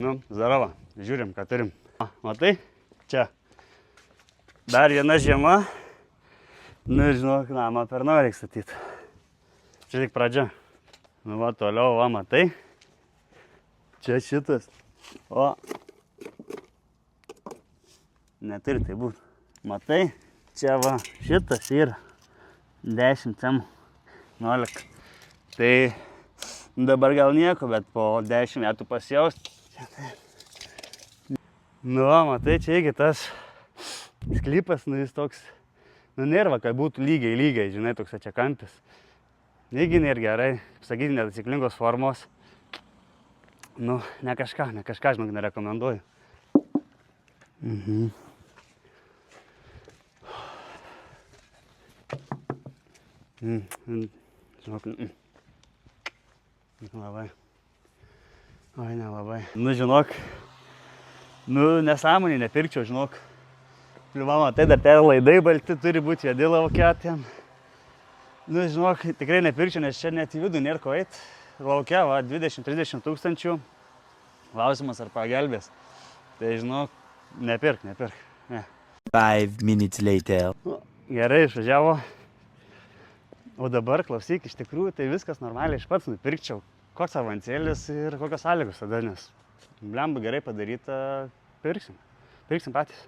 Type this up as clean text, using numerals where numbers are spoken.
Nu, Zarava, žiūrim, ką turim. Matai, čia. Dar viena žiema. Nu, žinok, namą per naują reikia statyti. Čia tik pradžia. Nu, va, toliau, va, matai. Čia šitas. O. Neturi tai būt. Matai, čia va, šitas yra 10 cemų, 11. Tai dabar gal nieko, bet po 10 metų pasijaus. Nu, va, matai, čia irgi tas sklypas, nu, jis toks, nu, nėra, kad būtų lygiai, žinai, toks ačiakampis. Irgi nėra gerai, sakyti, netaisyklingos formos. Nu, ne kažką, žinok, nerekomenduoju. Žinok, nelabai. Oi, nelabai. Nu, žinok, nu, nesąmonį nepirkčiau, žinok. Mama, tai dar ten laidai balti turi būti, juodi laukia ten. Nu, žinok, tikrai nepirkčiau, nes čia net į vidų nėra ko eit. Laukia, va, 20-30 tūkstančių. Klausimas, ar pagelbės. Tai, žinok, nepirk. Ne. 5 minutes later. Gerai, išvažiavo. O dabar, klausyk, iš tikrųjų, tai viskas normaliai iš pats nupirkčiau. Koks avansėlis ir kokios sąlygos tada, nes blemba gerai padaryta, pirksim patys.